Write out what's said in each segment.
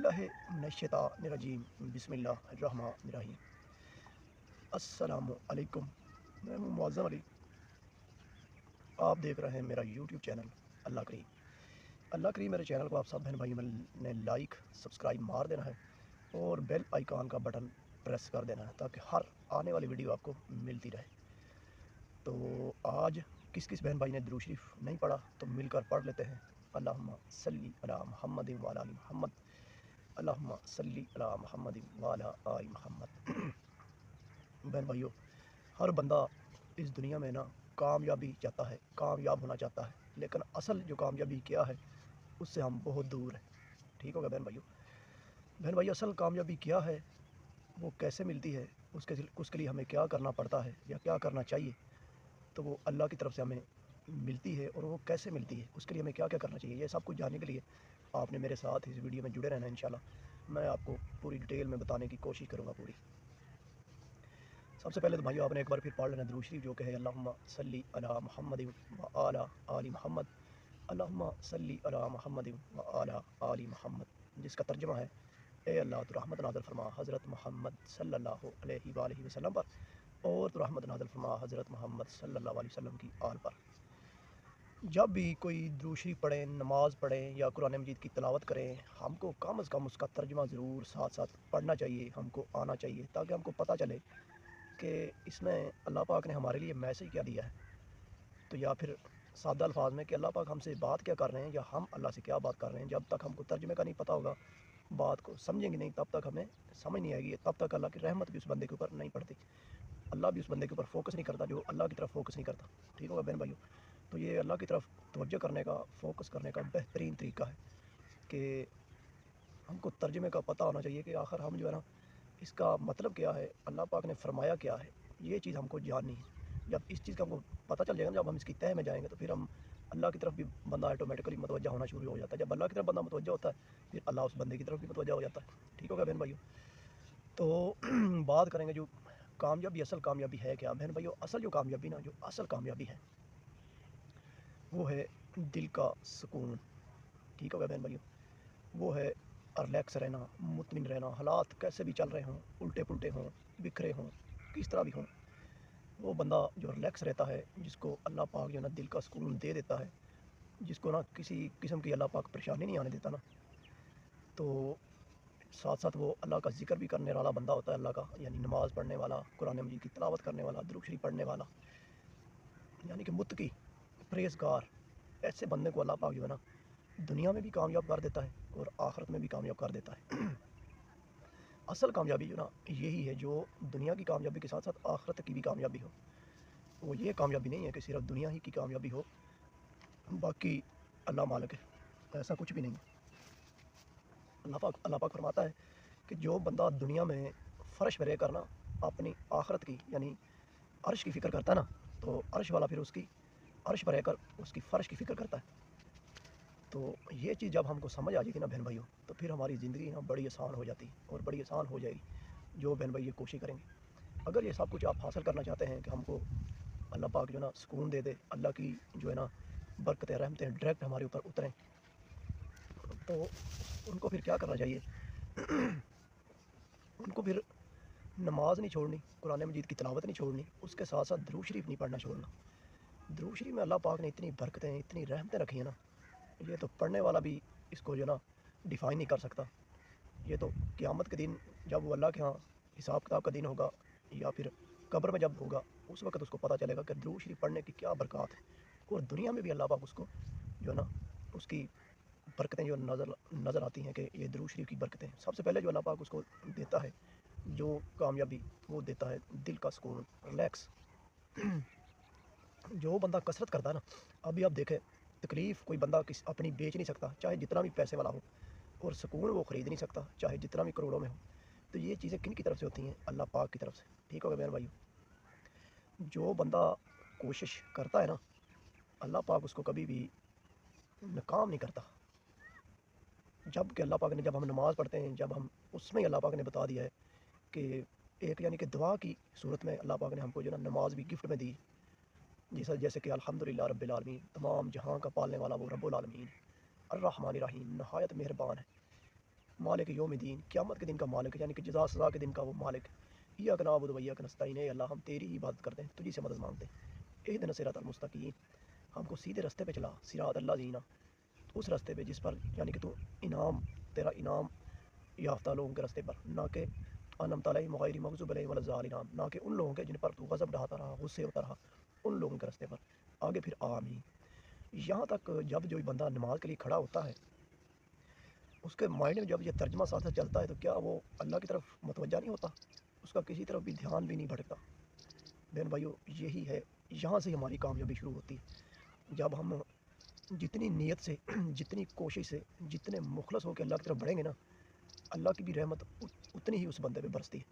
باللہ من الشیطان الرجیم بسم اللہ الرحمن الرحیم۔ السلام علیکم، میں ہوں معظم علی، آپ دیکھ رہے ہیں میرا یوٹیوب چینل اللہ کریم۔ اللہ کریم میرے چینل کو آپ سب بہن بھائیوں نے لائک سبسکرائب مار دینا ہے اور بیل آئیکن کا بٹن پریس کر دینا ہے تاکہ ہر آنے والی ویڈیو آپ کو ملتی رہے۔ تو آج کس کس بہن بھائی نے درود شریف نہیں پڑھا تو مل کر پڑھ لیتے ہیں۔ اللہم صلی علی محمد وعلی آل محمد، اللہم صلی علی محمد وعلی آل محمد۔ بہن بھائیو، ہر بندہ اس دنیا میں نا کامیابی چاہتا ہے، کامیاب ہونا چاہتا ہے، لیکن اصل جو کامیابی کیا ہے اس سے ہم بہت دور ہیں۔ ٹھیک ہوگا بہن بھائیو؟ بہن بھائیو، اصل کامیابی کیا ہے، وہ کیسے ملتی ہے، اس کے لیے ہمیں کیا کرنا پڑتا ہے یا کیا کرنا چاہیے، تو وہ اللہ کی طرف سے ہمیں ملتی ہے، اور وہ کیسے ملتی ہے، اس کے لیے ہمیں کیا کیا کرنا چاہیے، یہ سب کچھ جاننے کے لیے آپ نے میرے ساتھ اس ویڈیو میں جڑے رہنا ہے۔ انشاءاللہ میں آپ کو پوری ڈیٹیل میں بتانے کی کوشش کروں گا پوری۔ سب سے پہلے تو بھائیو آپ نے ایک بار پھر پڑھ لینا درود شریف، جو کہ ہے اللہم صلی علی محمد وعلی آل محمد، اللہم صلی علی محمد وعلی آل محمد، جس کا ترجمہ ہے اے اللہ تو رحمت نازل فرما حضرت محمد صلی اللہ علیہ وآلہ وسلم پر، اور تو رحمت نازل فرما حضرت محمد صلی اللہ علیہ وسلم کی آل پر۔ جب بھی کوئی درود شریف پڑھیں، نماز پڑھیں یا قرآن مجید کی تلاوت کریں، ہم کو کم از کم اس کا ترجمہ ضرور ساتھ ساتھ پڑھنا چاہیے، ہم کو آنا چاہیے، تاکہ ہم کو پتہ چلے کہ اس میں اللہ پاک نے ہمارے لیے میسیج کیا دیا ہے۔ تو یا پھر سادہ الفاظ میں کہ اللہ پاک ہم سے بات کیا کر رہے ہیں، یا ہم اللہ سے کیا بات کر رہے ہیں۔ جب تک ہم کو ترجمے کا نہیں پتہ ہوگا، بات کو سمجھیں گے نہیں، تب تک ہمیں سمجھ نہیں آئے گی، تب تک اللہ کی رحمت بھی اس بندے کے اوپر نہیں پڑتی، اللہ بھی اس بندے کے اوپر فوکس نہیں کرتا جو اللہ کی طرف فوکس نہیں کرتا۔ ٹھیک ہوگا بہن بھائیو؟ تو یہ اللہ کی طرف توجہ کرنے کا، فوکس کرنے کا بہترین طریقہ ہے کہ ہم کو ترجمے کا پتہ ہونا چاہیے کہ آخر ہم جو ہے نا اس کا مطلب کیا ہے، اللہ پاک نے فرمایا کیا ہے، یہ چیز ہم کو جاننی ہے۔ جب اس چیز کا ہم کو پتہ چل جائے گا، جب ہم اس کی تہہ میں جائیں گے، تو پھر ہم اللہ کی طرف بھی بندہ آٹومیٹکلی متوجہ ہونا شروع ہو جاتا ہے۔ جب اللہ کی طرف بندہ متوجہ ہوتا ہے، پھر اللہ اس بندے کی طرف بھی متوجہ ہو جاتا ہے۔ ٹھیک ہوگا بہن بھائیو؟ تو بات کریں گے جو کامیابی، اصل کامیابی ہے کیا بہن بھائیو؟ اصل جو کامیابی نا، جو اصل کامیابی ہے وہ ہے دل کا سکون۔ ٹھیک ہوگا بہن بھائیو؟ وہ ہے ریلیکس رہنا، مطمئن رہنا، حالات کیسے بھی چل رہے ہوں، الٹے پلٹے ہوں، بکھرے ہوں، کس طرح بھی ہوں، وہ بندہ جو ریلیکس رہتا ہے، جس کو اللہ پاک جو ہے نا دل کا سکون دے دیتا ہے، جس کو نا کسی قسم کی اللہ پاک پریشانی نہیں آنے دیتا نا، تو ساتھ ساتھ وہ اللہ کا ذکر بھی کرنے والا بندہ ہوتا ہے، اللہ کا یعنی نماز پڑھنے والا، قرآن مجید کی تلاوت کرنے والا، درود شریف پڑھنے والا، یعنی کہ متقی، پرہیزگار، ایسے بندے کو اللہ پاک جو ہے نا دنیا میں بھی کامیاب کر دیتا ہے اور آخرت میں بھی کامیاب کر دیتا ہے۔ اصل کامیابی جو نا یہی ہے، جو دنیا کی کامیابی کے ساتھ ساتھ آخرت کی بھی کامیابی ہو۔ وہ یہ کامیابی نہیں ہے کہ صرف دنیا ہی کی کامیابی ہو، باقی اللہ مالک ہے، ایسا کچھ بھی نہیں ہے۔ اللہ پاک فرماتا ہے کہ جو بندہ دنیا میں فرش پہ رہ کر نا اپنی آخرت کی یعنی عرش کی فکر کرتا ہے نا، تو عرش والا پھر اس کی عرش پر رہ کر اس کی فرش کی فکر کرتا ہے۔ تو یہ چیز جب ہم کو سمجھ آ جائے گی نا بہن بھائیوں، تو پھر ہماری زندگی نا بڑی آسان ہو جاتی ہے، اور بڑی آسان ہو جائے گی جو بہن بھائی یہ کوشش کریں گے۔ اگر یہ سب کچھ آپ حاصل کرنا چاہتے ہیں کہ ہم کو اللہ پاک جو ہے نا سکون دے دے، اللہ کی جو ہے نا برکتیں رحمتیں ڈائریکٹ ہمارے اوپر اتریں، تو ان کو پھر کیا کرنا چاہیے؟ ان کو پھر نماز نہیں چھوڑنی، قرآن مجید کی تلاوت نہیں چھوڑنی، اس کے ساتھ ساتھ درود شریف نہیں پڑھنا چھوڑنا۔ درود شریف میں اللہ پاک نے اتنی برکتیں، اتنی رحمتیں رکھی ہیں نا، یہ تو پڑھنے والا بھی اس کو جو ہے نا ڈیفائن نہیں کر سکتا۔ یہ تو قیامت کے دن جب وہ اللہ کے ہاں حساب کتاب کا دن ہوگا، یا پھر قبر میں جب ہوگا، اس وقت اس کو پتہ چلے گا کہ درود شریف پڑھنے کی کیا برکات ہے، اور دنیا میں بھی اللہ پاک اس کو جو ہے نا اس کی برکتیں جو نظر آتی ہیں کہ یہ درود شریف کی برکتیں۔ سب سے پہلے جو اللہ پاک اس کو دیتا ہے جو کامیابی، وہ دیتا ہے دل کا سکون، ریلیکس۔ جو بندہ کثرت کرتا ہے نا، ابھی آپ دیکھیں تکلیف کوئی بندہ اپنی بیچ نہیں سکتا، چاہے جتنا بھی پیسے والا ہو، اور سکون وہ خرید نہیں سکتا چاہے جتنا بھی کروڑوں میں ہو۔ تو یہ چیزیں کن کی طرف سے ہوتی ہیں؟ اللہ پاک کی طرف سے۔ ٹھیک ہوگا میرے بھائیو؟ جو بندہ کوشش کرتا ہے نا، اللہ پاک اس کو کبھی بھی ناکام نہیں کرتا۔ جب کہ اللہ پاک نے، جب ہم نماز پڑھتے ہیں، جب ہم اس میں اللہ پاک نے بتا دیا ہے کہ ایک یعنی کہ دعا کی صورت میں اللہ پاک نے ہم کو جو ہے نا نماز بھی گفٹ میں دی، جیسے کہ الحمدللہ رب العالمین، تمام جہاں کا پالنے والا وہ رب العالمین، الرحمن الرحیم، نہایت مہربان ہے۔ मालिक यौमिद्दीन, क़यामत के दिन का मालिक, यानी कि जज़ा सज़ा के दिन का वो मालिक। इय्याका नअबुदु व इय्याका नस्तईन, ए अल्लाह हम तेरी ही इबादत करते हैं, तुझी से मदद मांगते हैं। इहदिना सिरातल मुस्तकीम, हमको सीधे रास्ते पे चला, सिरातल लज़ीना, उस रास्ते पे जिस पर यानी कि तू इनाम, तेरा इनाम याफ्ता लोगों के रास्ते पर, ना कि अनअमत अलैहिम गैरि मग़ज़ूब अलैहिम वलज़्ज़ालिन, ना कि उन लोगों के जिन पर तू गज़ब ढाता रहा, गुस्से होता रहा, उन लोगों के रास्ते पर। आगे फिर आमीन। यहाँ तक जब जो बंदा नमाज के लिए खड़ा होता है, उसके माइंड में जब ये तर्जमा साथ साथ चलता है, तो क्या वो अल्लाह की तरफ मुतवज्जा नहीं होता? उसका किसी तरफ भी ध्यान भी नहीं भटकता। बहन भाइयों, यही है, यहाँ से हमारी कामयाबी शुरू होती है। जब हम जितनी नीयत से, जितनी कोशिश से, जितने मुखलस होकर अल्लाह की तरफ बढ़ेंगे ना, अल्लाह की भी रहमत उतनी ही उस बंदे पे बरसती है।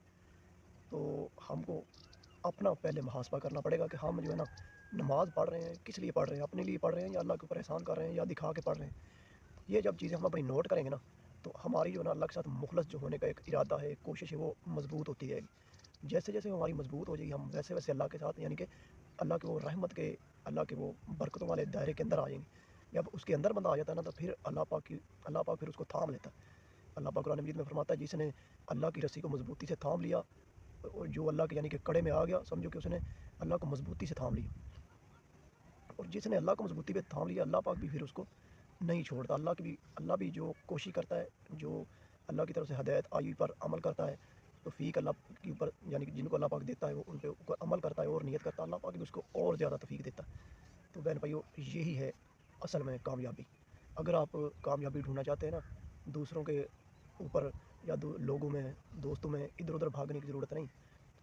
तो हमको अपना पहले मुहासबा करना पड़ेगा कि हम जो है ना, नमाज़ पढ़ रहे हैं, किस लिए पढ़ रहे हैं? अपने लिए पढ़ रहे हैं, या अल्लाह के ऊपर एहसान कर रहे हैं, या दिखा के पढ़ रहे हैं? ये जब चीज़ें हम अपनी नोट करेंगे ना, तो हमारी जो है ना अल्लाह के साथ मुखलस जो होने का एक इरादा है, कोशिश है, वो मज़बूत होती जाएगी। जैसे जैसे हमारी मज़बूत हो जाएगी, हम वैसे वैसे अल्लाह के साथ, यानी कि अल्लाह के वो रहमत के, अल्लाह के वो बरकतों वाले दायरे के अंदर आ जाएंगे। जब उसके अंदर बंदा आ जाता है ना, तो फिर अल्लाह पाक फिर उसको थाम लेता है। अल्लाह पाक कुरान मजीद में फरमाता है, जिसने अल्लाह की रस्सी को मज़बूती से थाम लिया, और जो अल्लाह के यानी कि कड़े में आ गया, समझो कि उसने अल्लाह को मज़बूती से थाम लिया। और जिसने अल्लाह को मज़बूती पे थाम लिया, अल्लाह पाक भी फिर उसको नहीं छोड़ता। अल्लाह भी जो कोशिश करता है, जो अल्लाह की तरफ से हदायत आई पर अमल करता है, तौफ़ीक अल्लाह के ऊपर, यानी कि जिनको अल्लाह पाक देता है, वो उन पे ऊपर अमल करता है और नियत करता है, अल्लाह पाक भी उसको और ज़्यादा तौफ़ीक देता है। तो बहन भाइयों, यही है असल में कामयाबी। अगर आप कामयाबी ढूँढना चाहते हैं ना, दूसरों के ऊपर या लोगों में, दोस्तों में इधर-उधर भागने की ज़रूरत नहीं।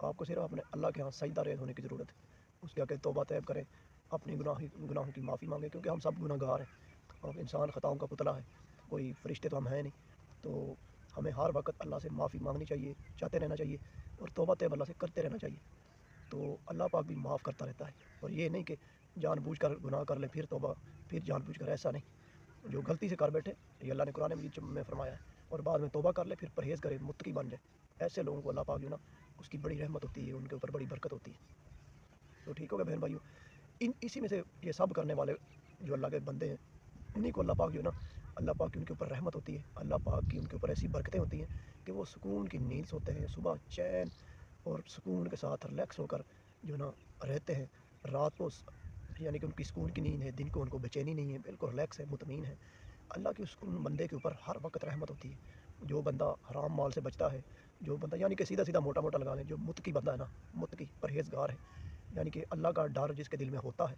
आपको सिर्फ़ अपने अल्लाह के यहाँ सजदा रेज़ होने की ज़रूरत है। उसके आगे तौबा तैब करें, अपनी गुनाहों की माफ़ी माँगे, क्योंकि हम सब गुनहगार हैं और इंसान ख़ताओं का पुतला है, कोई फ़रिश्ते तो हम हैं नहीं। तो हमें हर वक़्त अल्लाह से माफ़ी माँगनी चाहिए, चाहते रहना चाहिए, और तौबा तैब अल्लाह से करते रहना चाहिए। तो अल्लाह पाक भी माफ़ करता रहता है। और ये नहीं कि जानबूझकर गुनाह कर ले फिर तौबा, फिर जानबूझकर, ऐसा नहीं। जो गलती से कर बैठे, ये अल्लाह ने कुरान मजीद में फरमाया है, और बाद में तौबा कर ले, फिर परहेज़ करे, मुत्तकी बन जाए, ऐसे लोगों को अल्लाह पाक जो ना, उसकी बड़ी रहमत होती है, उनके ऊपर बड़ी बरकत होती है। तो ठीक हो गया बहन भाइयों, इन इसी में से ये सब करने वाले जो अल्लाह के बंदे हैं, उन्हीं को अल्लाह पाक जो है ना, अल्लाह पाक की उनके ऊपर रहमत होती है, अल्लाह पाक की उनके ऊपर ऐसी बरकतें होती हैं कि वो सुकून की नींद सोते हैं, सुबह चैन और सुकून के साथ रिलैक्स होकर जो है ना रहते हैं। रात को यानी कि उनकी सुकून की नींद है, दिन को उनको बेचैनी नहीं है, बिल्कुल रिलैक्स है, मुतमीन है। अल्लाह की उन बंदे के ऊपर हर वक्त रहमत होती है। जो बंदा हराम माल से बचता है, जो बंदा यानी कि सीधा सीधा मोटा मोटा लगा लें, जो मुत्तकी बंदा है ना, मुत्तकी परहेज़गार है, यानी कि अल्लाह का डर जिसके दिल में होता है,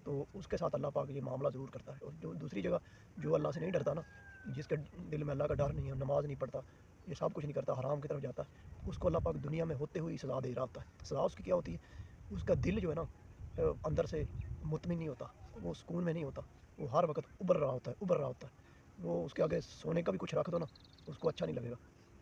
तो उसके साथ अल्लाह पाक ये मामला ज़रूर करता है। और जो दूसरी जगह जो अल्लाह से नहीं डरता ना, जिसके दिल में अल्लाह का डर नहीं है, नमाज नहीं पढ़ता, ये सब कुछ नहीं करता, हराम की तरफ जाता है, उसको अल्लाह पाक दुनिया में होते हुए सज़ा दे रहा होता है। सज़ा उसकी क्या होती है? उसका दिल जो है ना, अंदर से मुतमिन नहीं होता, वो सुकून में नहीं होता, वो हर वक्त उबर रहा होता है। वो उसके आगे सोने का भी कुछ रख दो ना, उसको अच्छा नहीं लगेगा।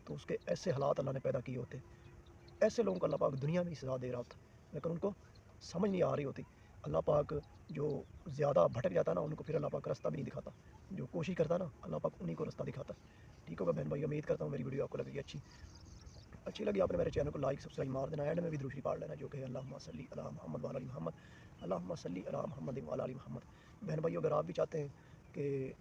तो उसके ऐसे हालात अल्लाह ने पैदा किए होते हैं। ऐसे लोगों को अल्लाह पाक दुनिया में ही सज़ा दे रहा होता है, लेकिन उनको समझ नहीं आ रही होती। अल्लाह पाक जो ज़्यादा भटक जाता है ना, उनको फिर अल्लाह पाक रास्ता भी नहीं दिखाता। जो कोशिश करता है ना, अल्लाह पाक उन्हीं को रास्ता दिखाता है। ठीक होगा बहन भाई, उम्मीद करता हूँ मेरी वीडियो आपको लगेगी अच्छी। अच्छी लगी आपने मेरे चैनल को लाइक सब्सक्राइब मार देना, एंड में भी दूसरी पार्ट लेना, जो कि अल्लाहुम्मा सल्ली अला मुहम्मद व अला आलि मुहम्मद, अल्लाहुम्मा सल्ली अला मुहम्मद व अला आलि मुहम्मद। बहन भाइयों, अगर आप भी चाहते हैं कि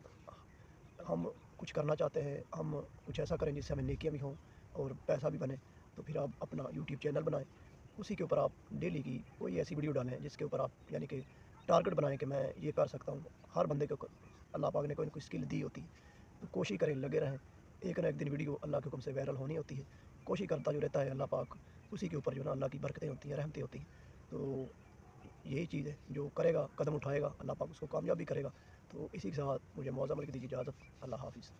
हम कुछ करना चाहते हैं, हम कुछ ऐसा करें जिससे हमें नेकियां भी हों और पैसा भी बने, तो फिर आप अपना यूट्यूब चैनल बनाएं। उसी के ऊपर आप डेली की कोई ऐसी वीडियो डालें जिसके ऊपर आप यानी कि टारगेट बनाएं कि मैं ये कर सकता हूँ। हर बंदे को अल्लाह पाक ने कोई ना कोई स्किल दी होती है, तो कोशिश करें, लगे रहें। एक ना एक दिन वीडियो अल्लाह के हुक्म से वायरल होनी होती है। कोशिश करता जो रहता है अल्लाह पाक, उसी के ऊपर जो ना अल्लाह की बरकतें होती हैं, रहमतें होती हैं। तो यही चीज़ है, जो करेगा, कदम उठाएगा, अल्लाह पाक उसको कामयाब भी करेगा। तो इसी के साथ मुझे मौज़ अमल की दीजिए इजाज़त। अल्लाह हाफ़िज़।